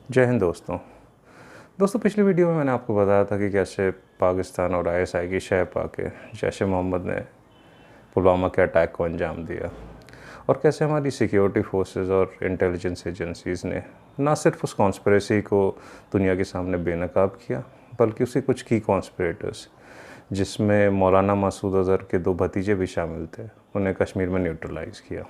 जय हिंद दोस्तों पिछली वीडियो में मैंने आपको बताया था कि कैसे पाकिस्तान और आईएसआई की शह पाके जैश ए मोहम्मद ने पुलवामा के अटैक को अंजाम दिया और कैसे हमारी सिक्योरिटी फोर्सेस और इंटेलिजेंस एजेंसीज़ ने ना सिर्फ उस कॉन्स्पिरेसी को दुनिया के सामने बेनकाब किया बल्कि उसके कुछ की कॉन्स्पिरेटर्स जिसमें मौलाना मसूद अज़हर के 2 भतीजे भी शामिल थे उन्हें कश्मीर में न्यूट्रलाइज़ किया।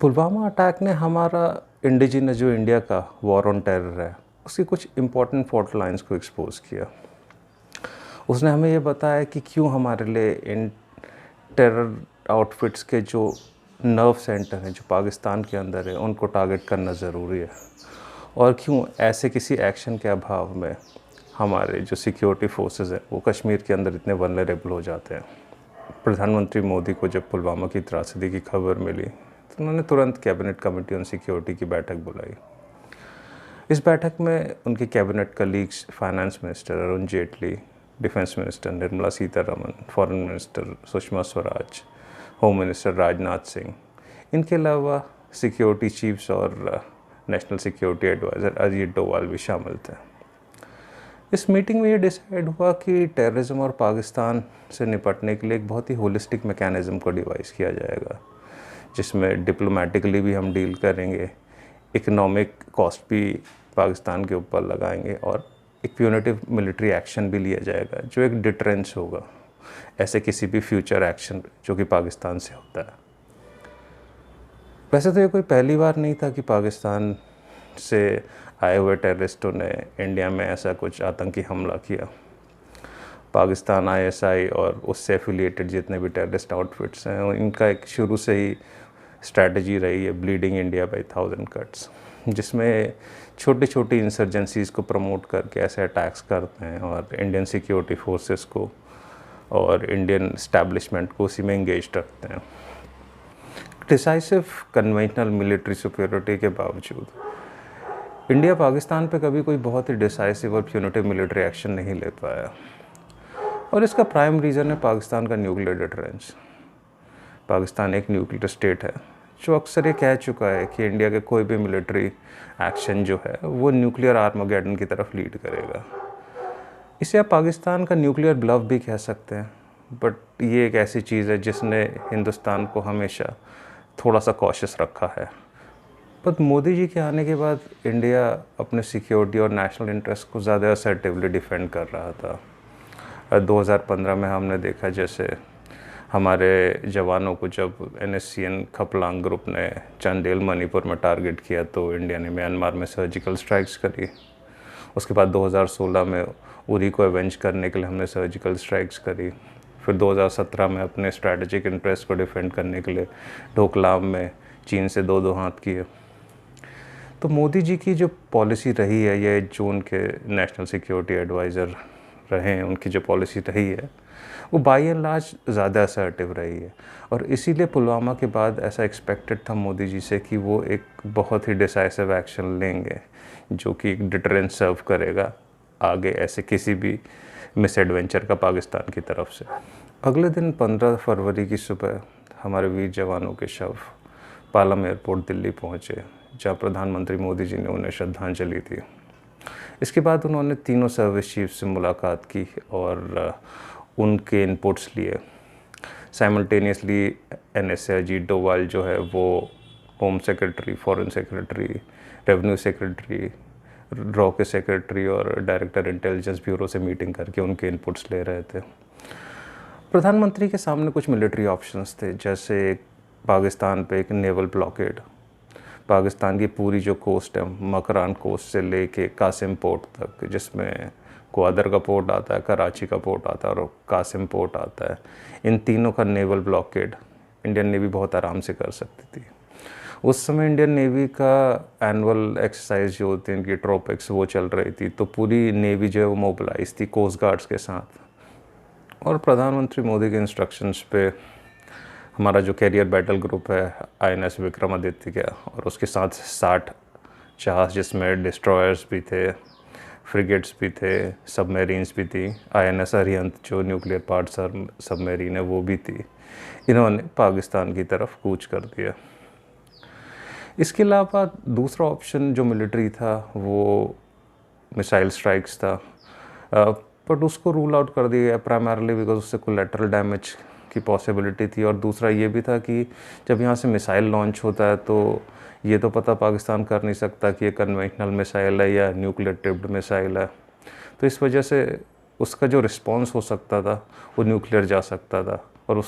पुलवामा अटैक ने हमारा इंडिजिनस जो इंडिया का वॉर ऑन टेरर है उसकी कुछ इम्पॉर्टेंट फॉल्ट लाइंस को एक्सपोज किया। उसने हमें ये बताया कि क्यों हमारे लिए इन टेरर आउटफिट्स के जो नर्व सेंटर हैं जो पाकिस्तान के अंदर है उनको टारगेट करना ज़रूरी है और क्यों ऐसे किसी एक्शन के अभाव में हमारे जो सिक्योरिटी फोर्सेस हैं वो कश्मीर के अंदर इतने वल्नरेबल हो जाते हैं। प्रधानमंत्री मोदी को जब पुलवामा की त्रासदी की खबर मिली तो उन्होंने तुरंत कैबिनेट कमेटी ऑन सिक्योरिटी की बैठक बुलाई। इस बैठक में उनके cabinet colleagues finance minister Arun Jaitley, defence minister Nirmala Sitharaman, foreign minister Sushma Swaraj, home minister Rajnath Singh, इनके अलावा सिक्योरिटी चीफ्स और national security adviser Ajit Doval भी शामिल थे। इस मीटिंग में ये डिसाइड हुआ कि टेररिज्म और पाकिस्तान से निपटने के लिए एक बहुत ही होलिस्टिक मैकेनिज़्म को डिवाइस किया जाएगा जिसमें डिप्लोमेटिकली भी हम डील करेंगे, इकोनॉमिक कॉस्ट भी पाकिस्तान के ऊपर लगाएंगे और एक प्यूनिटिव मिलिट्री एक्शन भी लिया जाएगा जो एक डिटरेंस होगा ऐसे किसी भी फ्यूचर एक्शन जो कि पाकिस्तान से होता है। वैसे तो ये कोई पहली बार नहीं था कि पाकिस्तान से आए हुए टेररिस्टों ने इंडिया में ऐसा कुछ आतंकी हमला किया। पाकिस्तान, आईएसआई और उससे एफिलिएटेड जितने भी टेररिस्ट आउटफिट्स हैं इनका एक शुरू से ही स्ट्रैटेजी रही है ब्लीडिंग इंडिया बाय 1000 कट्स, जिसमें छोटी छोटी इंसर्जेंसीज़ को प्रमोट करके ऐसे अटैक्स करते हैं और इंडियन सिक्योरिटी फोर्सेस को और इंडियन इस्टेब्लिशमेंट को उसी में इंगेज रखते हैं। डिसाइसिव कन्वेंशनल मिलिट्री सुपीरियरिटी के बावजूद इंडिया पाकिस्तान पे कभी कोई बहुत ही डिसाइसिव और प्यूनिटिव मिलिट्री एक्शन नहीं ले पाया और इसका प्राइम रीज़न है पाकिस्तान का न्यूक्लियर डिटरेंस। पाकिस्तान एक न्यूक्लियर स्टेट है जो अक्सर ये कह चुका है कि इंडिया के कोई भी मिलिट्री एक्शन जो है वो न्यूक्लियर आर्मागेडन की तरफ लीड करेगा। इसे आप पाकिस्तान का न्यूक्लियर ब्लफ भी कह सकते हैं, बट ये एक ऐसी चीज़ है जिसने हिंदुस्तान को हमेशा थोड़ा सा कॉशियस रखा है। पर मोदी जी के आने के बाद इंडिया अपने सिक्योरिटी और नेशनल इंटरेस्ट को ज़्यादा असर्टिवली डिफेंड कर रहा था। 2015 में हमने देखा जैसे हमारे जवानों को जब NSCN खपलांग ग्रुप ने चंदेल मणिपुर में टारगेट किया तो इंडिया ने म्यांमार में सर्जिकल स्ट्राइक्स करी। उसके बाद 2016 में उरी को एवेंज करने के लिए हमने सर्जिकल स्ट्राइक्स करी। फिर 2017 में अपने स्ट्रैटेजिक इंटरेस्ट को डिफेंड करने के लिए डोकलाम में चीन से दो हाथ किए। तो मोदी जी की जो पॉलिसी रही है, ये जो उनके नेशनल सिक्योरिटी एडवाइज़र रहे हैं उनकी जो पॉलिसी रही है वो बाई एंड लार्ज ज़्यादा असर्टिव रही है और इसीलिए पुलवामा के बाद ऐसा एक्सपेक्टेड था मोदी जी से कि वो एक बहुत ही डिसाइसिव एक्शन लेंगे जो कि एक डिटरेंस सर्व करेगा आगे ऐसे किसी भी मिस एडवेंचर का पाकिस्तान की तरफ से। अगले दिन 15 फरवरी की सुबह हमारे वीर जवानों के शव पालम एयरपोर्ट दिल्ली पहुँचे जहाँ प्रधानमंत्री मोदी जी ने उन्हें श्रद्धांजलि दी। इसके बाद उन्होंने तीनों सर्विस चीफ से मुलाकात की और उनके इनपुट्स लिए। साइमल्टेनियसली NSA अजीत डोवाल जो है वो home secretary, foreign secretary, revenue secretary, raw के सेक्रेटरी और डायरेक्टर इंटेलिजेंस ब्यूरो से मीटिंग करके उनके इनपुट्स ले रहे थे। प्रधानमंत्री के सामने कुछ मिलिट्री ऑप्शंस थे जैसे पाकिस्तान पे एक नेवल ब्लॉकेड, पाकिस्तान की पूरी जो कोस्ट है मकरान कोस्ट से लेके कासिम पोर्ट तक, जिसमें ग्वादर का पोर्ट आता है, कराची का पोर्ट आता है और कासिम पोर्ट आता है, इन तीनों का नेवल ब्लॉकेड इंडियन नेवी बहुत आराम से कर सकती थी। उस समय इंडियन नेवी का एनुअल एक्सरसाइज जो होती है इनकी ट्रोपिक्स वो चल रही थी, तो पूरी नेवी जो है वो मोबिलाइज थी कोस्ट गार्ड्स के साथ। और प्रधानमंत्री मोदी के इंस्ट्रक्शंस पे हमारा जो कैरियर बैटल ग्रुप है INS विक्रमादित्य का और उसके साथ 60 जहाज़ जिसमें डिस्ट्रॉयर्स भी थे, फ्रिगेट्स भी थे, सबमरीन्स भी थी, INS अरिहंत जो न्यूक्लियर पार्ट सबमरीन है वो भी थी, इन्होंने पाकिस्तान की तरफ कूच कर दिया। इसके अलावा दूसरा ऑप्शन जो मिलिट्री था वो मिसाइल स्ट्राइक्स था, बट उसको रूल आउट कर दिया गया प्राइमरली बिकॉज उससे कोलेटरल डैमेज की पॉसिबिलिटी थी। और दूसरा ये भी था कि जब यहाँ से मिसाइल लॉन्च होता है तो ये तो पता पाकिस्तान कर नहीं सकता कि ये कन्वेंशनल मिसाइल है या न्यूक्लियर टिप्ड मिसाइल है, तो इस वजह से उसका जो रिस्पॉन्स हो सकता था वो न्यूक्लियर जा सकता था और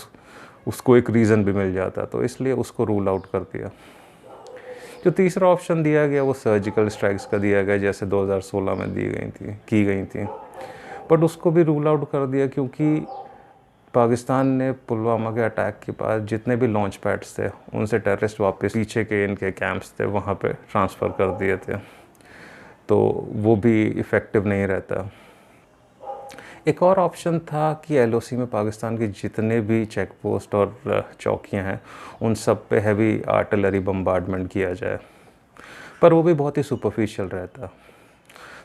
उसको एक रीज़न भी मिल जाता, तो इसलिए उसको रूल आउट कर दिया। जो तीसरा ऑप्शन दिया गया वो सर्जिकल स्ट्राइक्स का दिया गया, जैसे 2016 में की गई थी, बट उसको भी रूल आउट कर दिया क्योंकि पाकिस्तान ने पुलवामा के अटैक के बाद जितने भी लॉन्च पैड्स थे उनसे टेररिस्ट वापस पीछे के इनके कैंप्स थे वहाँ पे ट्रांसफ़र कर दिए थे, तो वो भी इफ़ेक्टिव नहीं रहता। एक और ऑप्शन था कि एलओसी में पाकिस्तान के जितने भी चेक पोस्ट और चौकियाँ हैं उन सब पे हैवी आर्टिलरी बम्बार्डमेंट किया जाए, पर वो भी बहुत ही सुपरफिशियल रहता,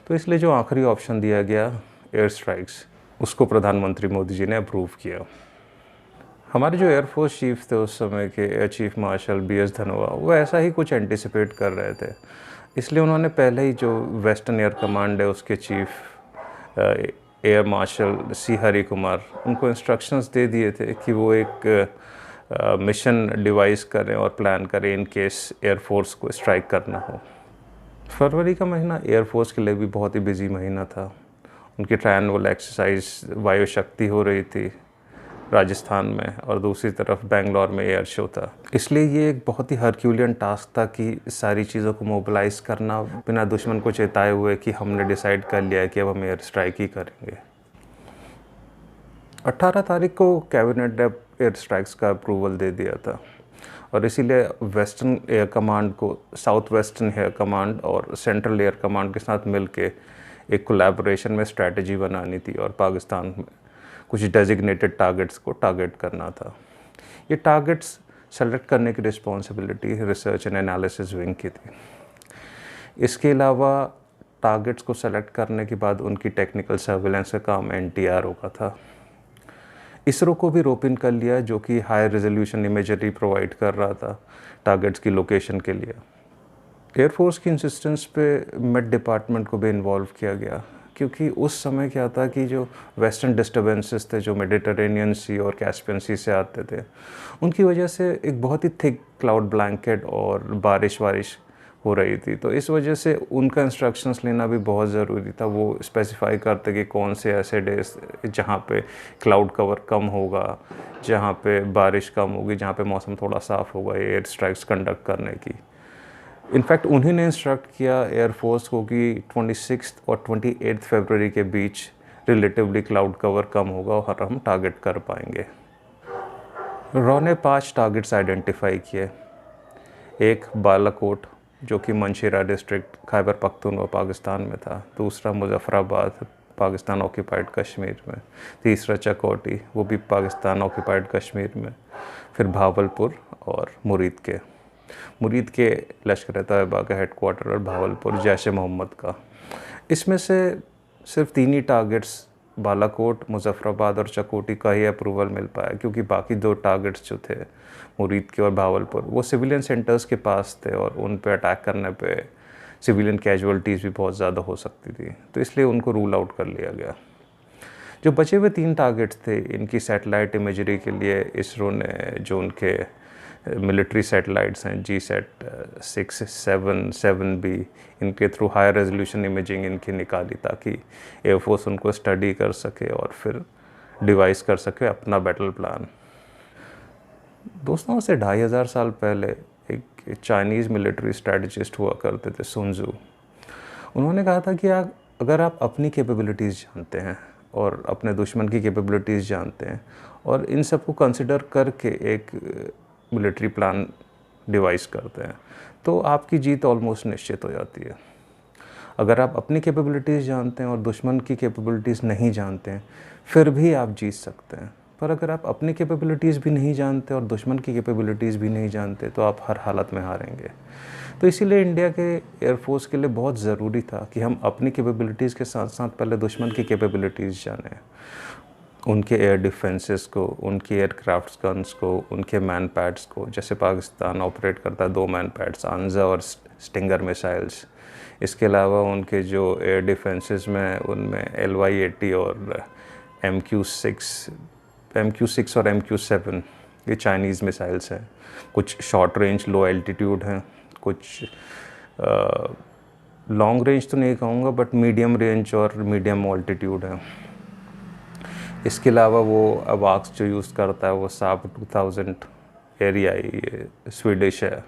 तो इसलिए जो आखिरी ऑप्शन दिया गया एयर स्ट्राइक्स, उसको प्रधानमंत्री मोदी जी ने अप्रूव किया। हमारे जो एयरफोर्स चीफ थे उस समय के air chief marshal BS Dhanoa, वो ऐसा ही कुछ एंटिसिपेट कर रहे थे, इसलिए उन्होंने पहले ही जो वेस्टर्न एयर कमांड है उसके chief air marshal C Hari Kumar, उनको इंस्ट्रक्शंस दे दिए थे कि वो एक मिशन डिवाइस करें और प्लान करें इन केस एयरफोर्स को स्ट्राइक करना हो। फरवरी का महीना एयरफोर्स के लिए भी बहुत ही बिजी महीना था। उनकी ट्रायनवल एक्सरसाइज वायु शक्ति हो रही थी राजस्थान में और दूसरी तरफ बेंगलोर में एयर शो था, इसलिए ये एक बहुत ही हरक्यूलियन टास्क था कि सारी चीज़ों को मोबिलाइज करना बिना दुश्मन को चेताए हुए कि हमने डिसाइड कर लिया है कि अब हम एयर स्ट्राइक ही करेंगे। 18 तारीख को कैबिनेट ने एयर स्ट्राइक्स का अप्रूवल दे दिया था और इसीलिए वेस्टर्न एयर कमांड को साउथ वेस्टर्न एयर कमांड और सेंट्रल एयर कमांड के साथ मिलके एक कोलैबोरेशन में स्ट्रैटेजी बनानी थी और पाकिस्तान में कुछ डेजिग्नेटेड टारगेट्स को टारगेट करना था। ये टारगेट्स सेलेक्ट करने की responsibility research and analysis wing की थी। इसके अलावा टारगेट्स को सेलेक्ट करने के बाद उनकी टेक्निकल सर्विलेंस का काम NTRO का था। इसरो को भी रोप इन कर लिया जो कि हाई रेजोल्यूशन इमेजरी प्रोवाइड कर रहा था टारगेट्स की लोकेशन के लिए। एयरफोर्स की इंसिस्टेंस पे मेट डिपार्टमेंट को भी इन्वॉल्व किया गया क्योंकि उस समय क्या था कि जो वेस्टर्न डिस्टर्बेंसेस थे जो मेडिटेरेनियन सी और कैस्पियन सी से आते थे उनकी वजह से एक बहुत ही थिक क्लाउड ब्लैंकेट और बारिश हो रही थी, तो इस वजह से उनका इंस्ट्रक्शंस लेना भी बहुत ज़रूरी था। वो स्पेसिफाई करते कि कौन से ऐसे डेज जहाँ पे क्लाउड कवर कम होगा, जहाँ पे बारिश कम होगी, जहाँ पे मौसम थोड़ा साफ़ होगा एयर स्ट्राइक्स कंडक्ट करने की। इनफैक्ट उन्हीं ने इंस्ट्रक्ट किया एयरफोर्स को कि 26 और 28 फरवरी के बीच रिलेटिवली क्लाउड कवर कम होगा और हम टारगेट कर पाएंगे। रॉ ने 5 टारगेट्स आइडेंटिफाई किए। एक बालाकोट जो कि मंशीरा डिस्ट्रिक्ट खैबर पख्तूनख्वा पाकिस्तान में था, दूसरा मुजफ्फराबाद पाकिस्तान ऑक्यूपाइड कश्मीर में, तीसरा चकोटी वो भी पाकिस्तान ऑक्यूपाइड कश्मीर में, फिर भावलपुर और मुरीद के लश्कर तैयबा का हेडक्वार्टर और भावलपुर जैश मोहम्मद का। इसमें से सिर्फ 3 ही टारगेट्स बालाकोट, मुजफ्फराबाद और चकोटी का ही अप्रूवल मिल पाया क्योंकि बाकी 2 टारगेट्स जो थे मुरीद के और भावलपुर वो सिविलियन सेंटर्स के पास थे और उन पे अटैक करने पे सिविलियन कैजुअलिटीज़ भी बहुत ज़्यादा हो सकती थी, तो इसलिए उनको रूल आउट कर लिया गया। जो बचे हुए 3 टारगेट्स थे इनकी सैटेलाइट इमेजरी के लिए इसरो ने जो उनके मिलिट्री सैटेलाइट्स हैं GSAT 6, 7, 7B, इनके थ्रू हाई रेजोल्यूशन इमेजिंग इनकी निकाली ताकि एयरफोर्स उनको स्टडी कर सके और फिर डिवाइस कर सके अपना बैटल प्लान। दोस्तों, से 2500 साल पहले एक चाइनीज़ मिलिट्री स्ट्रेटजिस्ट हुआ करते थे सुन त्सू। उन्होंने कहा था कि अगर आप अपनी कैपेबिलिटीज़ जानते हैं और अपने दुश्मन की कैपेबिलिटीज़ जानते हैं और इन सब को कंसिडर करके एक मिलिट्री प्लान डिवाइस करते हैं तो आपकी जीत ऑलमोस्ट निश्चित हो जाती है। अगर आप अपनी कैपेबिलिटीज़ जानते हैं और दुश्मन की कैपेबिलिटीज़ नहीं जानते हैं फिर भी आप जीत सकते हैं, पर अगर आप अपनी कैपेबिलिटीज़ भी नहीं जानते और दुश्मन की कैपेबिलिटीज़ भी नहीं जानते तो आप हर हालत में हारेंगे। तो इसीलिए इंडिया के एयरफोर्स के लिए बहुत ज़रूरी था कि हम अपनी कैपेबिलिटीज़ के साथ साथ पहले दुश्मन की कैपेबिलिटीज़ जानें। उनके एयर डिफेंसेस को, उनके एयरक्राफ्ट गन्स को, उनके मैन पैड्स को, जैसे पाकिस्तान ऑपरेट करता है 2 मैन पैड्स आंजा और स्टिंगर मिसाइल्स। इसके अलावा उनके जो एयर डिफेंसेस में उनमें LY-80 और MQ-6 और MQ-7 ये चाइनीज़ मिसाइल्स हैं। कुछ शॉर्ट रेंज लो एल्टीट्यूड हैं, कुछ लॉन्ग रेंज तो नहीं कहूँगा बट मीडियम रेंज और मीडियम ऑल्टीट्यूड है। इसके अलावा वो अवाक्स जो यूज़ करता है वो साब 2000 एरिया, ये स्वीडिश है।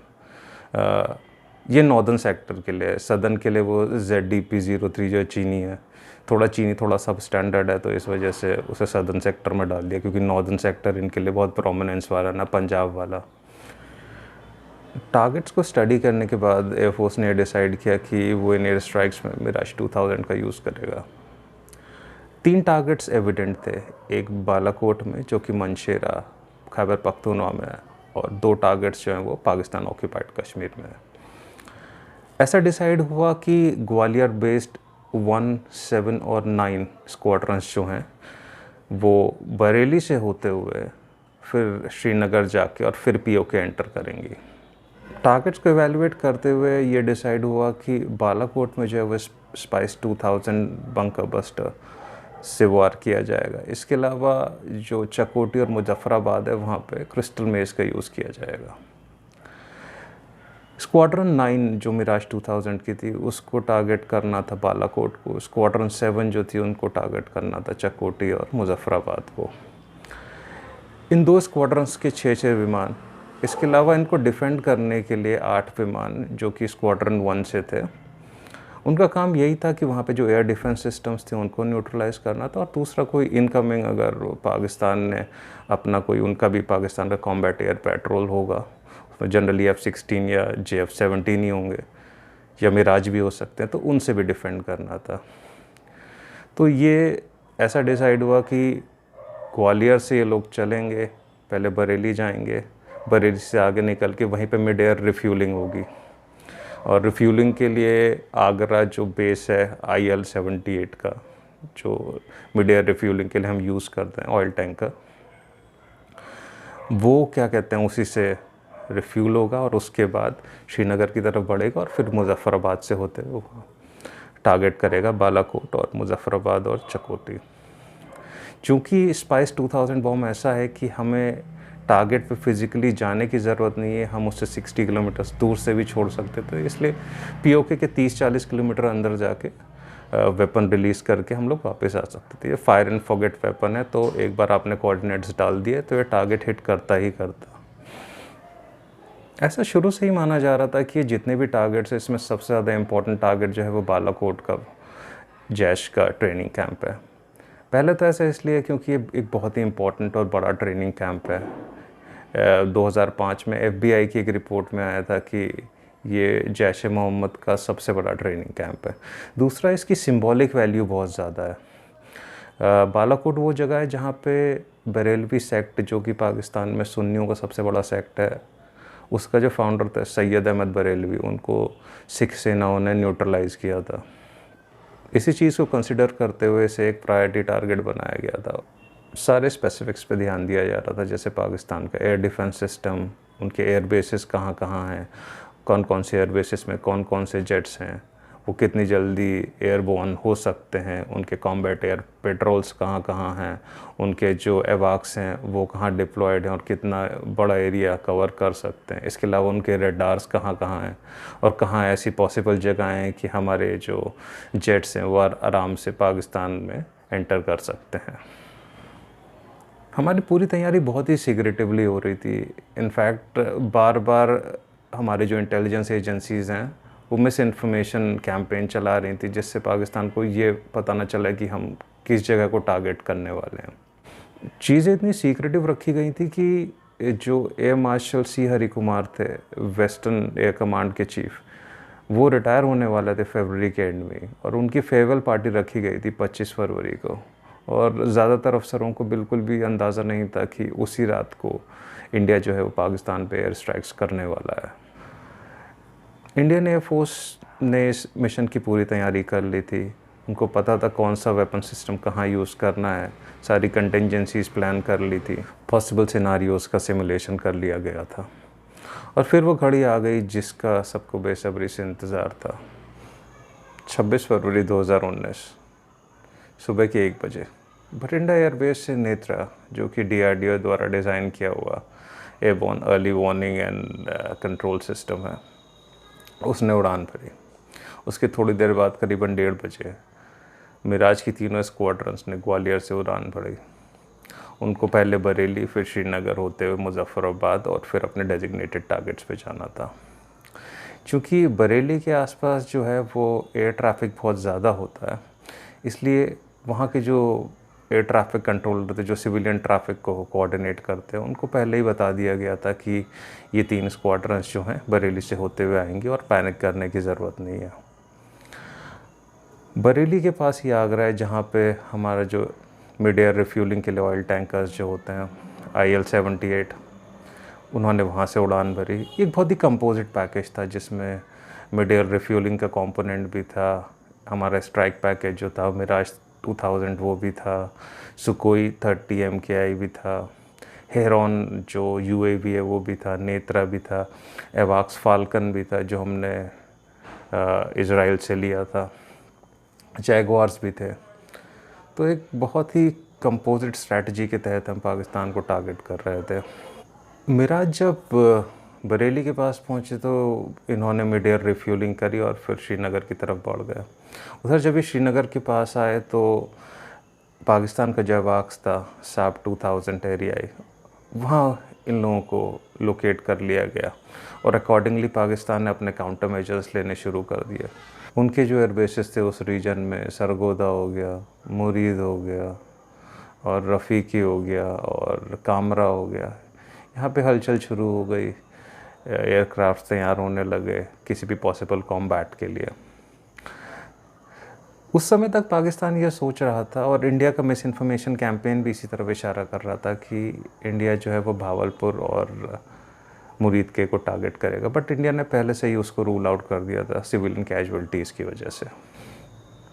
ये नॉर्दर्न सेक्टर के लिए, सदर्न के लिए वो ZDP-03 जो चीनी है, थोड़ा सब स्टैंडर्ड है, तो इस वजह से उसे सदर्न सेक्टर में डाल दिया, क्योंकि नॉर्दर्न सेक्टर इनके लिए बहुत प्रोमिनेंस वाला ना, पंजाब वाला। टारगेट्स को स्टडी करने के बाद एयरफोर्स ने डिसाइड किया कि वो इन एयर स्ट्राइक्स में मिराज 2000 का यूज़ करेगा। 3 टारगेट्स एविडेंट थे, एक बालाकोट में जो कि मनशेरा खैबर पख्तूनख्वा में है, और 2 टारगेट्स जो हैं वो पाकिस्तान ऑक्यूपाइड कश्मीर में है। ऐसा डिसाइड हुआ कि ग्वालियर बेस्ड 1, 7 और 9 स्क्वाड्रंस जो हैं वो बरेली से होते हुए फिर श्रीनगर जाके और फिर POK एंटर करेंगी। टारगेट्स को एवेलुएट करते हुए ये डिसाइड हुआ कि बालाकोट में जो है वो स्पाइस 2000 बंकर बस्टर से वार किया जाएगा। इसके अलावा जो चकोटी और मुजफ्फराबाद है वहाँ पे क्रिस्टल मेज का यूज़ किया जाएगा। स्क्वाड्रन 9 जो मिराज 2000 की थी उसको टारगेट करना था बालाकोट को, स्क्वाड्रन 7 जो थी उनको टारगेट करना था चकोटी और मुजफ्फराबाद को। इन 2 स्क्वाड्रंस के 6 विमान, इसके अलावा इनको डिफेंड करने के लिए 8 विमान जो कि स्क्वाड्रन 1 से थे, उनका काम यही था कि वहाँ पे जो एयर डिफेंस सिस्टम्स थे उनको न्यूट्रलाइज़ करना था, और दूसरा कोई इनकमिंग अगर पाकिस्तान ने अपना कोई, उनका भी पाकिस्तान का कॉम्बैट एयर पेट्रोल होगा, उसमें जनरली F-16 या JF-17 ही होंगे या मिराज भी हो सकते हैं, तो उनसे भी डिफेंड करना था। तो ये ऐसा डिसाइड हुआ कि ग्वालियर से ये लोग चलेंगे, पहले बरेली जाएंगे, बरेली से आगे निकल के वहीं पे मिड एयर रिफ्यूलिंग होगी, और रिफ्यूलिंग के लिए आगरा जो बेस है IL-78 का, जो मिड एयर रिफ्यूलिंग के लिए हम यूज़ करते हैं ऑयल टैंकर, वो क्या कहते हैं उसी से रिफ्यूल होगा, और उसके बाद श्रीनगर की तरफ बढ़ेगा और फिर मुजफ्फराबाद से होते हुए टारगेट करेगा बालाकोट और मुजफ्फराबाद और चकोटी। चूँकि स्पाइस 2000 बॉम्ब ऐसा है कि हमें टारगेट पे फिज़िकली जाने की ज़रूरत नहीं है, हम उससे 60 किलोमीटर दूर से भी छोड़ सकते थे, इसलिए POK के 30-40 किलोमीटर अंदर जाके वेपन रिलीज़ करके हम लोग वापस आ सकते थे। ये फायर एंड फॉरगेट वेपन है, तो एक बार आपने कोऑर्डिनेट्स डाल दिए तो ये टारगेट हिट करता ही करता। ऐसा शुरू से ही माना जा रहा था कि ये जितने भी टारगेट्स हैं इसमें सबसे ज़्यादा इम्पोर्टेंट टारगेट जो है वो बालाकोट का जैश का ट्रेनिंग कैंप है। पहले तो ऐसा इसलिए क्योंकि ये एक बहुत ही इम्पोर्टेंट और बड़ा ट्रेनिंग कैंप है। 2005 में FBI की एक रिपोर्ट में आया था कि ये जैश ए मोहम्मद का सबसे बड़ा ट्रेनिंग कैंप है। दूसरा, इसकी सिंबॉलिक वैल्यू बहुत ज़्यादा है। बालाकोट वो जगह है जहाँ पे बरेलवी सेक्ट, जो कि पाकिस्तान में सुन्नियों का सबसे बड़ा सेक्ट है, उसका जो फाउंडर था सैयद अहमद बरेलवी, उनको सिख सेनाओं ने न्यूट्रलाइज़ किया था। इसी चीज़ को कंसिडर करते हुए इसे एक प्रायोरिटी टारगेट बनाया गया था। सारे स्पेसिफिक्स पे ध्यान दिया जा रहा था, जैसे पाकिस्तान का एयर डिफेंस सिस्टम, उनके एयर बेसिस कहाँ कहाँ हैं, कौन कौन से एयर बेसिस में कौन कौन से जेट्स हैं, वो कितनी जल्दी एयरबोर्न हो सकते हैं, उनके कॉम्बैट एयर पेट्रोल्स कहाँ कहाँ हैं, उनके जो एवाक्स हैं वो कहाँ डिप्लॉयड हैं और कितना बड़ा एरिया कवर कर सकते हैं। इसके अलावा उनके रेडार्स कहाँ कहाँ हैं और कहाँ ऐसी पॉसिबल जगहें हैं कि हमारे जो जेट्स हैं वो आराम से पाकिस्तान में एंटर कर सकते हैं। हमारी पूरी तैयारी बहुत ही सीक्रेटिवली हो रही थी। इनफैक्ट बार बार हमारे जो इंटेलिजेंस एजेंसीज़ हैं वो मिस इन्फॉर्मेशन कैंपेन चला रही थी, जिससे पाकिस्तान को ये पता ना चले कि हम किस जगह को टारगेट करने वाले हैं। चीज़ें इतनी सीक्रेटिव रखी गई थी कि जो air marshal C Hari Kumar थे, वेस्टर्न एयर कमांड के चीफ, वो रिटायर होने वाले थे फरवरी के एंड में, और उनकी फेयरवेल पार्टी रखी गई थी 25 फरवरी को, और ज़्यादातर अफसरों को बिल्कुल भी अंदाज़ा नहीं था कि उसी रात को इंडिया जो है वो पाकिस्तान पे एयर स्ट्राइक्स करने वाला है। इंडियन एयरफोर्स ने इस मिशन की पूरी तैयारी कर ली थी। उनको पता था कौन सा वेपन सिस्टम कहाँ यूज़ करना है, सारी कंटिजेंसीज प्लान कर ली थी, पॉसिबल सिनारियोज़ का सिमुलेशन कर लिया गया था। और फिर वो घड़ी आ गई जिसका सबको बेसब्री से इंतज़ार था। 26 फरवरी 2019 सुबह के 1 बजे बठिंडा एयरबेस से नेत्रा, जो कि DRDO द्वारा डिज़ाइन किया हुआ airborne early warning and control system है, उसने उड़ान भरी। उसके थोड़ी देर बाद करीबन 1:30 बजे मिराज की तीनों स्क्वाड्रंस ने ग्वालियर से उड़ान भरी। उनको पहले बरेली, फिर श्रीनगर होते हुए मुजफ्फराबाद और फिर अपने डेजिग्नेटेड टारगेट्स पे जाना था। क्योंकि बरेली के आसपास जो है वो एयर ट्रैफिक बहुत ज़्यादा होता है, इसलिए वहाँ के जो एयर ट्रैफिक कंट्रोलर थे, जो सिविलियन ट्रैफिक को कोऑर्डिनेट करते हैं, उनको पहले ही बता दिया गया था कि ये 3 स्क्वाड्रंस जो हैं बरेली से होते हुए आएंगी और पैनिक करने की ज़रूरत नहीं है। बरेली के पास ही आगरा है, जहाँ पे हमारा जो मिड एयर रिफ्यूलिंग के लिए ऑयल टैंकर्स जो होते हैं IL-78, उन्होंने वहाँ से उड़ान भरी। एक बहुत ही कंपोजिट पैकेज था जिसमें मिड एयर रिफ्यूलिंग का कंपोनेंट भी था, हमारा स्ट्राइक पैकेज जो था मिराज 2000 वो भी था, सुकोई 30 MKI भी था, हेरॉन जो UAV है वो भी था, नेत्रा भी था, एवाक्स फाल्कन भी था जो हमने इज़राइल से लिया था, जैगवार्स भी थे। तो एक बहुत ही कंपोजिट स्ट्रैटेजी के तहत हम पाकिस्तान को टारगेट कर रहे थे। मिराज जब बरेली के पास पहुंचे तो इन्होंने मिड एयर रिफ्यूलिंग करी और फिर श्रीनगर की तरफ बढ़ गए। उधर जब ये श्रीनगर के पास आए तो पाकिस्तान का जो वाक्स था साब 2000 एरिया, वहाँ इन लोगों को लोकेट कर लिया गया और अकॉर्डिंगली पाकिस्तान ने अपने काउंटर मेजर्स लेने शुरू कर दिए। उनके जो एयरबेसेस थे उस रीजन में सरगोदा हो गया, मुरीद हो गया और रफ़ीकी हो गया और कामरा हो गया, यहाँ पे हलचल शुरू हो गई। एयरक्राफ्ट तैयार होने लगे किसी भी पॉसिबल कॉम्बैट के लिए। उस समय तक पाकिस्तान यह सोच रहा था और इंडिया का मिस इन्फॉर्मेशन कैंपेन भी इसी तरफ इशारा कर रहा था कि इंडिया जो है वो भावलपुर और मुरीद के को टारगेट करेगा, बट इंडिया ने पहले से ही उसको रूल आउट कर दिया था सिविलियन कैजुअलिटीज़ की वजह से।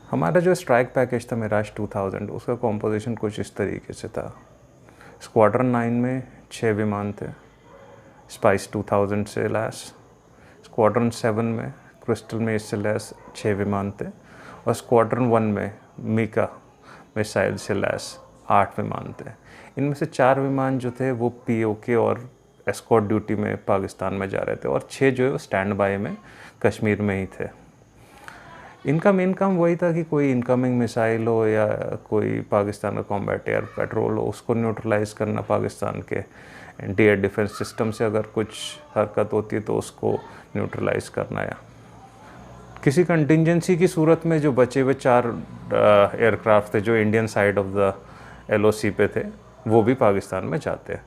हमारा जो स्ट्राइक पैकेज था मिराज 2000, उसका कॉम्पोजिशन कुछ इस तरीके से था। स्क्वाड्रन 9 में 6 विमान थे स्पाइस 2000 से लैस, स्क्वाड्रन 7 में क्रिस्टल में इससे लैस 6 विमान थे और स्क्वाड्रन 1 में मीका मिसाइल से लैस 8 विमान थे। इनमें से 4 विमान जो थे वो POK और एस्कॉर्ट ड्यूटी में पाकिस्तान में जा रहे थे और 6 जो है वो स्टैंड बाय में कश्मीर में ही थे। इनका मेन काम वही था कि कोई इनकमिंग मिसाइल हो या कोई पाकिस्तान का कॉम्बैट एयर पेट्रोल हो, उसको न्यूट्रलाइज़ करना, पाकिस्तान के एंटी एयर डिफेंस सिस्टम से अगर कुछ हरकत होती है तो उसको न्यूट्रलाइज़ करना, या किसी कंटिजेंसी की सूरत में जो बचे हुए 4 एयरक्राफ्ट थे जो Indian side of the LOC पे थे वो भी पाकिस्तान में जाते,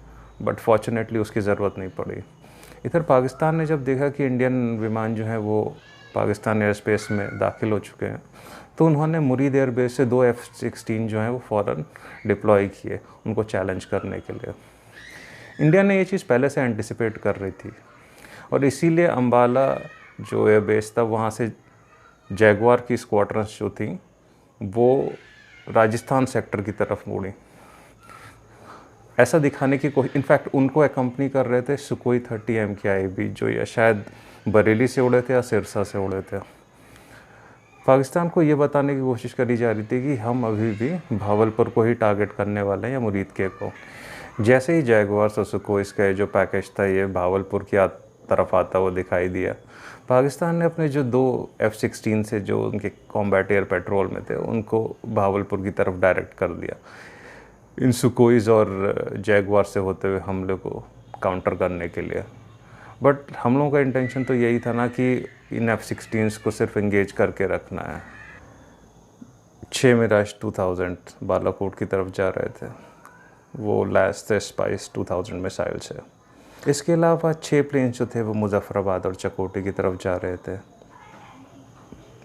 बट फॉर्चुनेटली उसकी ज़रूरत नहीं पड़ी। इधर पाकिस्तान ने जब देखा कि इंडियन विमान जो हैं वो पाकिस्तान एयर स्पेस में दाखिल हो चुके हैं तो उन्होंने मुरीद एयरबेस से 2 F-16 जो हैं वो फ़ौरन डिप्लॉय किए उनको चैलेंज करने के लिए। इंडिया ने ये चीज़ पहले से एंटिसिपेट कर रही थी और इसीलिए अम्बाला जो एयरबेस था वहाँ से जैगवार की स्क्वाड्रंस जो थी वो राजस्थान सेक्टर की तरफ मुड़ी, ऐसा दिखाने की कोशिश। इनफैक्ट उनको अकम्पनी कर रहे थे सुकोई 30 MKI भी, जो या शायद बरेली से उड़े थे या सिरसा से उड़े थे। पाकिस्तान को ये बताने की कोशिश करी जा रही थी कि हम अभी भी भावलपुर को ही टारगेट करने वाले हैं या मुरीद के को। जैसे ही जैगवार्स और सुकोइस का जो पैकेज था ये भावलपुर की तरफ आता वो दिखाई दिया, पाकिस्तान ने अपने जो 2 F-16 से जो उनके कॉम्बैट एयर पेट्रोल में थे उनको भावलपुर की तरफ डायरेक्ट कर दिया इन सुकोइस और जैगवार से होते हुए हमले को काउंटर करने के लिए। बट हम लोगों का इंटेंशन तो यही था ना कि इन F-16 को सिर्फ इंगेज करके रखना है। 6 मिराज 2000 बालाकोट की तरफ जा रहे थे, वो लैस थे स्पाइस 2000 मिसाइल से। इसके अलावा 6 प्लेन्स जो थे वो मुजफ्फराबाद और चकोटी की तरफ जा रहे थे,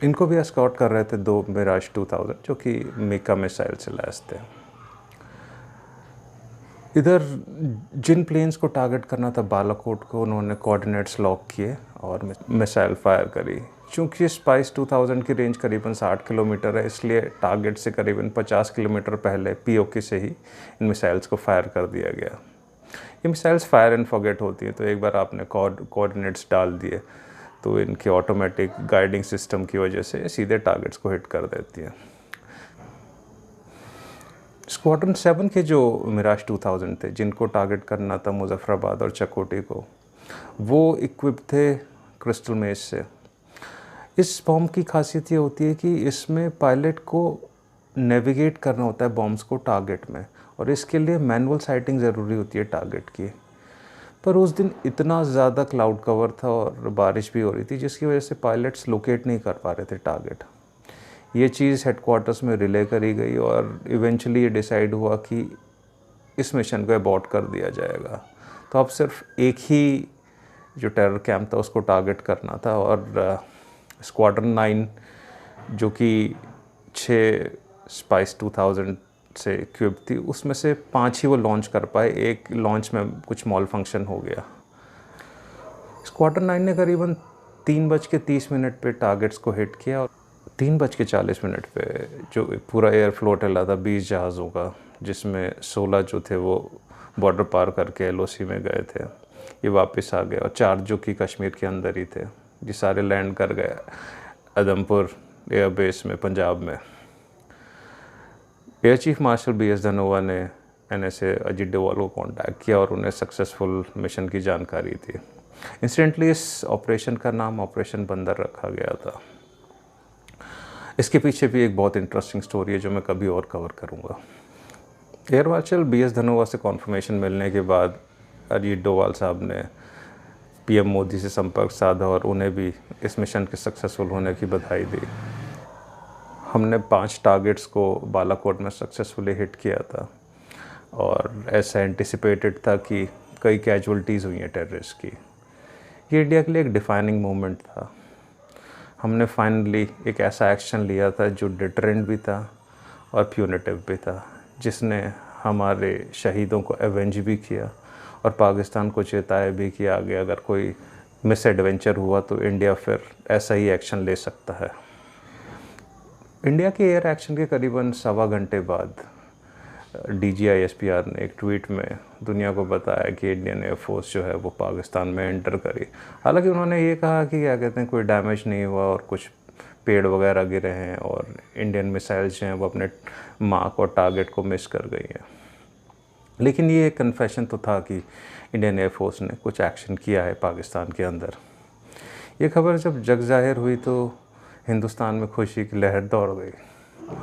इनको भी एस्कॉर्ट कर रहे थे 2 मिराज 2000 जो कि मीका मिसाइल से लैस थे। इधर जिन प्लेन्स को टारगेट करना था बालाकोट को, उन्होंने कोऑर्डिनेट्स लॉक किए और मिसाइल फायर करी चूँकि स्पाइस 2000 की रेंज करीबन 60 किलोमीटर है, इसलिए टारगेट से करीबन 50 किलोमीटर पहले पीओके से ही इन मिसाइल्स को फायर कर दिया गया। ये मिसाइल्स फायर एंड फॉरगेट होती हैं, तो एक बार आपने कोऑर्डिनेट्स डाल दिए तो इनके ऑटोमेटिक गाइडिंग सिस्टम की वजह से सीधे टारगेट्स को हिट कर देती हैं। स्क्वाड्रन 7 के जो मिराज 2000 थे, जिनको टारगेट करना था मुजफ्फराबाद और चकोटी को, वो इक्विप थे क्रिस्टल मेज से। इस बॉम्ब की खासियत ये होती है कि इसमें पायलट को नेविगेट करना होता है बॉम्ब्स को टारगेट में, और इसके लिए मैनुअल साइटिंग ज़रूरी होती है टारगेट की। पर उस दिन इतना ज़्यादा क्लाउड कवर था और बारिश भी हो रही थी, जिसकी वजह से पायलट्स लोकेट नहीं कर पा रहे थे टारगेट। ये चीज़ हेडक्वार्टर्स में रिले करी गई और इवेंचुअली ये डिसाइड हुआ कि इस मिशन को अबॉर्ट कर दिया जाएगा। तो अब सिर्फ एक ही जो टेरर कैंप था उसको टारगेट करना था, और स्क्वाड्रन 9 जो कि 6 स्पाइस 2000 से इक्विप थी, उसमें से 5 ही वो लॉन्च कर पाए। एक लॉन्च में कुछ मॉल फंक्शन हो गया। स्क्वाड्रन 9 ने करीबन 3:30 पे टारगेट्स को हिट किया, और 3:40 पे जो पूरा एयर फ्लोट हिला था 20 जहाज़ों का, जिसमें 16 जो थे वो बॉर्डर पार करके एलओसी में गए थे, ये वापस आ गए, और 4 जो कि कश्मीर के अंदर ही थे, ये सारे लैंड कर गए उधमपुर एयरबेस में पंजाब में। Air chief marshal BS Dhanoa ने NSA अजीत डोवाल को कांटेक्ट किया और उन्हें सक्सेसफुल मिशन की जानकारी दी। इंसिडेंटली इस ऑपरेशन का नाम ऑपरेशन बंदर रखा गया था। इसके पीछे भी एक बहुत इंटरेस्टिंग स्टोरी है जो मैं कभी और कवर करूँगा। एयर मार्शल BS धनोआ से कॉन्फर्मेशन मिलने के बाद अजीत डोवाल साहब ने PM मोदी से संपर्क साधा और उन्हें भी इस मिशन के सक्सेसफुल होने की बधाई दी। हमने 5 टारगेट्स को बालाकोट में सक्सेसफुली हिट किया था, और ऐसा एंटिसिपेटेड था कि कई कैजुअलिटीज़ हुई हैं टेररिस्ट की। ये इंडिया के लिए एक डिफाइनिंग मोमेंट था। हमने फाइनली एक ऐसा एक्शन लिया था जो डिटरेंट भी था और प्यूनिटिव भी था, जिसने हमारे शहीदों को एवेंज भी किया और पाकिस्तान को चेताया भी कि आगे अगर कोई मिस एडवेंचर हुआ तो इंडिया फिर ऐसा ही एक्शन ले सकता है। इंडिया के एयर एक्शन के करीबन 1.25 घंटे बाद DGI SPR ने एक ट्वीट में दुनिया को बताया कि इंडियन एयरफोर्स जो है वो पाकिस्तान में एंटर करी। हालांकि उन्होंने ये कहा कि क्या कहते हैं, कोई डैमेज नहीं हुआ और कुछ पेड़ वगैरह गिरे हैं और इंडियन मिसाइल्स जो हैं वो अपने मार्क और टारगेट को मिस कर गई हैं। लेकिन ये एक कन्फेशन तो था कि इंडियन एयरफोर्स ने कुछ एक्शन किया है पाकिस्तान के अंदर। ये खबर जब जग जाहिर हुई तो हिंदुस्तान में खुशी की लहर दौड़ गई।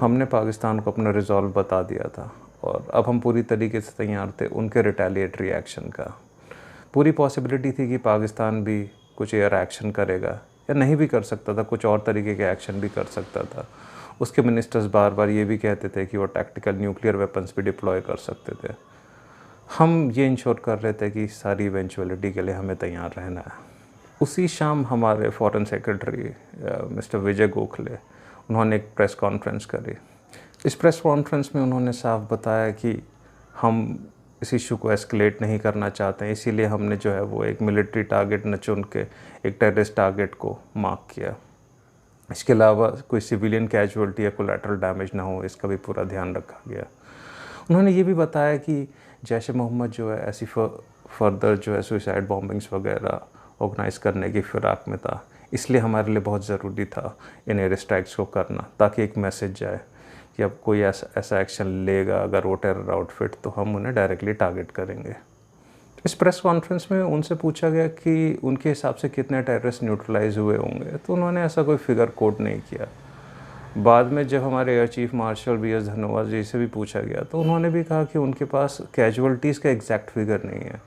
हमने पाकिस्तान को अपना रिजॉल्व बता दिया था, और अब हम पूरी तरीके से तैयार थे उनके रिटेलिएटरी एक्शन का। पूरी पॉसिबिलिटी थी कि पाकिस्तान भी कुछ एयर एक्शन करेगा, या नहीं भी कर सकता था, कुछ और तरीके के एक्शन भी कर सकता था। उसके मिनिस्टर्स बार बार ये भी कहते थे कि वो टैक्टिकल न्यूक्लियर वेपन्स भी डिप्लॉय कर सकते थे। हम ये इंश्योर कर रहे थे कि सारी इवेंचुअलिटी के लिए हमें तैयार रहना है। उसी शाम हमारे foreign secretary mister Vijay Gokhale, उन्होंने एक प्रेस कॉन्फ्रेंस करी। इस प्रेस कॉन्फ्रेंस में उन्होंने साफ बताया कि हम इस इशू को एस्केलेट नहीं करना चाहते हैं, इसीलिए हमने जो है वो एक मिलिट्री टारगेट न चुन के एक टेररिस्ट टारगेट को मार्क किया। इसके अलावा कोई सिविलियन कैजुअलिटी या कोलैटरल डैमेज ना हो, इसका भी पूरा ध्यान रखा गया। उन्होंने ये भी बताया कि जैश ए मोहम्मद जो है ऐसी फर्दर जो है सुसाइड बॉम्बिंग्स वगैरह ऑर्गेनाइज़ करने की फिराक में था, इसलिए हमारे लिए बहुत ज़रूरी था इन एयर स्ट्राइक्स को करना, ताकि एक मैसेज जाए कि अब कोई ऐसा एक्शन लेगा अगर वो टेरर आउटफिट, तो हम उन्हें डायरेक्टली टारगेट करेंगे। इस प्रेस कॉन्फ्रेंस में उनसे पूछा गया कि उनके हिसाब से कितने टेररिस्ट न्यूट्रलाइज हुए होंगे, तो उन्होंने ऐसा कोई फिगर कोट नहीं किया। बाद में जब हमारे air chief marshal BS Dhanoa ji से भी पूछा गया तो उन्होंने भी कहा कि उनके पास कैजुअलिटीज़ का एग्जैक्ट फिगर नहीं है,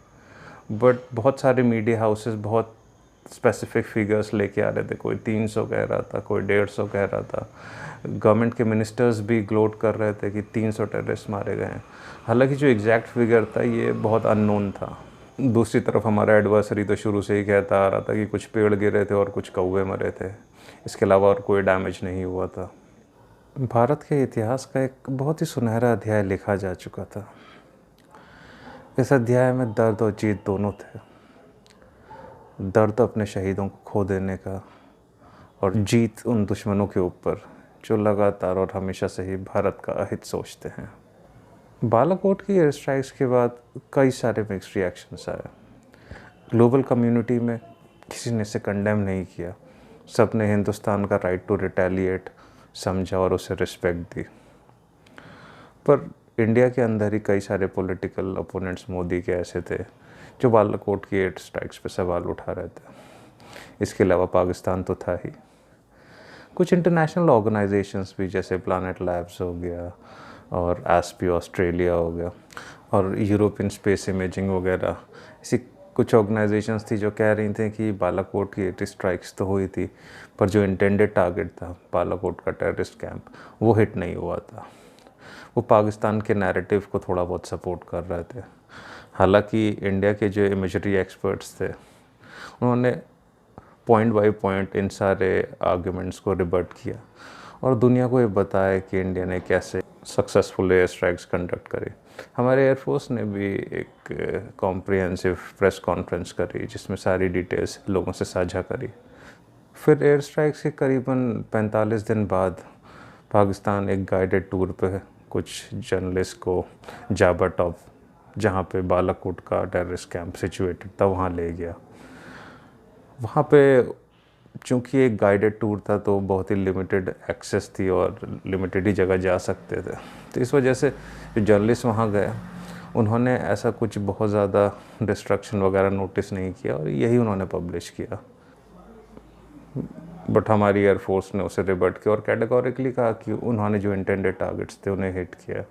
बट बहुत सारे मीडिया हाउसेस बहुत स्पेसिफिक फिगर्स लेके आ रहे थे। कोई 300 कह रहा था, कोई 150 कह रहा था। गवर्नमेंट के मिनिस्टर्स भी ग्लोट कर रहे थे कि 300 टेररिस्ट मारे गए हैं। हालांकि जो एग्जैक्ट फिगर था ये बहुत अननोन था। दूसरी तरफ हमारा एडवर्सरी तो शुरू से ही कहता आ रहा था कि कुछ पेड़ गिरे थे और कुछ कौवे मरे थे, इसके अलावा और कोई डैमेज नहीं हुआ था। भारत के इतिहास का एक बहुत ही सुनहरा अध्याय लिखा जा चुका था। इस अध्याय में दर्द और जीत दोनों थे। दर्द अपने शहीदों को खो देने का, और जीत उन दुश्मनों के ऊपर जो लगातार और हमेशा से ही भारत का अहित सोचते हैं। बालाकोट की एयर स्ट्राइक्स के बाद कई सारे मिक्स्ड रिएक्शंस आए। ग्लोबल कम्युनिटी में किसी ने इसे कंडेम नहीं किया, सब ने हिंदुस्तान का राइट टू रिटेलिएट समझा और उसे रिस्पेक्ट दी। पर इंडिया के अंदर ही कई सारे पॉलिटिकल अपोनेंट्स मोदी के ऐसे थे जो बालाकोट की एयर स्ट्राइक्स पे सवाल उठा रहे थे। इसके अलावा पाकिस्तान तो था ही, कुछ इंटरनेशनल ऑर्गेनाइजेशंस भी जैसे प्लानट लैब्स हो गया और एसपी ऑस्ट्रेलिया हो गया और यूरोपियन स्पेस इमेजिंग वगैरह, ऐसी कुछ ऑर्गेनाइजेशंस थी जो कह रही थी कि बालाकोट की एयर स्ट्राइक्स तो हुई थी पर जो इंटेंडेड टारगेट था बालाकोट का टेररिस्ट कैंप वो हिट नहीं हुआ था। वो पाकिस्तान के नैरेटिव को थोड़ा बहुत सपोर्ट कर रहे थे। हालांकि इंडिया के जो इमेजरी एक्सपर्ट्स थे उन्होंने पॉइंट बाय पॉइंट इन सारे आर्ग्यूमेंट्स को रिबर्ट किया और दुनिया को ये बताया कि इंडिया ने कैसे सक्सेसफुल एयर स्ट्राइक्स कंडक्ट करी। हमारे एयरफोर्स ने भी एक कॉम्प्रिहेंसिव प्रेस कॉन्फ्रेंस करी जिसमें सारी डिटेल्स लोगों से साझा करी। फिर एयर स्ट्राइक्स के करीबन 45 दिन बाद पाकिस्तान एक गाइडेड टूर पे कुछ जर्नलिस्ट को जाबा टॉप, जहाँ पे बालाकोट का टेररिस्ट कैंप सिचुएटेड था, वहाँ ले गया। वहाँ पे चूँकि एक गाइडेड टूर था तो बहुत ही लिमिटेड एक्सेस थी और लिमिटेड ही जगह जा सकते थे, तो इस वजह से जो जर्नलिस्ट वहाँ गए उन्होंने ऐसा कुछ बहुत ज़्यादा डिस्ट्रक्शन वगैरह नोटिस नहीं किया और यही उन्होंने पब्लिश किया। बट हमारी एयरफोर्स ने उसे रिबर्ट किया और कैटेगोरिकली कहा कि उन्होंने जो इंटेंडेड टारगेट्स थे उन्हें हिट किया।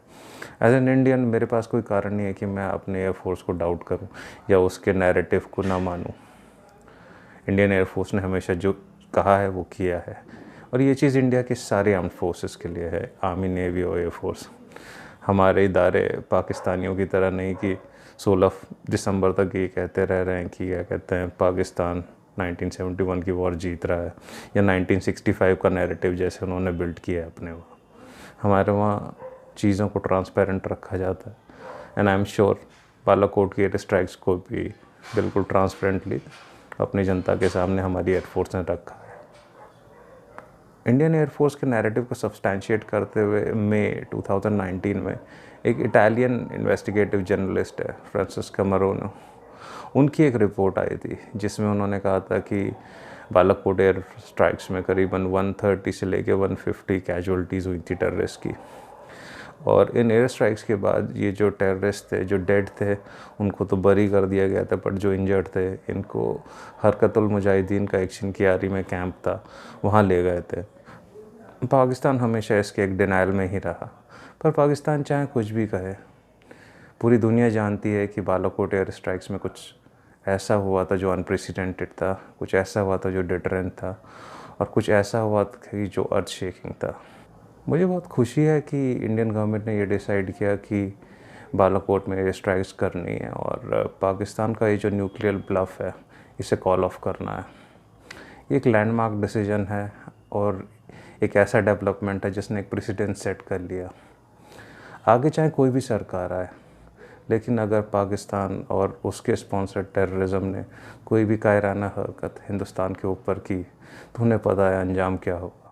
एज एन इंडियन मेरे पास कोई कारण नहीं है कि मैं अपने एयरफोर्स को डाउट करूं या उसके नैरेटिव को ना मानूं। इंडियन एयरफोर्स ने हमेशा जो कहा है वो किया है और ये चीज़ इंडिया के सारे आर्म्ड फोर्सेस के लिए है, आर्मी, नेवी और एयरफोर्स। हमारे इदारे पाकिस्तानियों की तरह नहीं कि 16 दिसंबर तक ये कहते रह रहे हैं कि क्या कहते हैं पाकिस्तान 1971 की वॉर जीत रहा है या 1965 का नैरेटिव जैसे उन्होंने बिल्ड किया है अपने वहाँ। हमारे वहाँ चीज़ों को ट्रांसपेरेंट रखा जाता है and I am sure Balakot की एयर स्ट्राइक्स को भी बिल्कुल ट्रांसपेरेंटली अपनी जनता के सामने हमारी एयरफोर्स ने रखा है। इंडियन एयरफोर्स के नैरेटिव को सब्सटैंशिएट करते हुए मई 2019 में एक इटालियन इन्वेस्टिगेटिव जर्नलिस्ट है फ्रांसिस्को मरोनो, उनकी एक रिपोर्ट आई थी जिसमें उन्होंने कहा था कि बालाकोट एयर स्ट्राइक्स में करीबन 130 से लेके 150 कैजुअलिटीज़ हुई थी टेररिस्ट की। और इन एयर स्ट्राइक्स के बाद ये जो टेररिस्ट थे जो डेड थे उनको तो बरी कर दिया गया था, बट जो इंजर्ड थे इनको हरकतुल मुजाहिदीन का एक शिनकियारी में कैंप था वहाँ ले गए थे। पाकिस्तान हमेशा इसके एक डिनाइल में ही रहा, पर पाकिस्तान चाहे कुछ भी कहे, पूरी दुनिया जानती है कि बालाकोट एयर स्ट्राइक्स में कुछ ऐसा हुआ था जो अनप्रेसिडेंटेड था, कुछ ऐसा हुआ था जो डिटरेंट था और कुछ ऐसा हुआ था कि जो अर्थ शेकिंग था। मुझे बहुत खुशी है कि इंडियन गवर्नमेंट ने ये डिसाइड किया कि बालाकोट में एयर स्ट्राइक्स करनी है और पाकिस्तान का ये जो न्यूक्लियर ब्लफ है इसे कॉल ऑफ करना है। ये एक लैंडमार्क डिसीजन है और एक ऐसा डेवलपमेंट है जिसने एक प्रेसिडेंट सेट कर लिया। आगे चाहे कोई भी सरकार आए, लेकिन अगर पाकिस्तान और उसके स्पॉन्सर्ड टेररिज्म ने कोई भी कायराना हरकत हिंदुस्तान के ऊपर की तो उन्हें पता है अंजाम क्या होगा।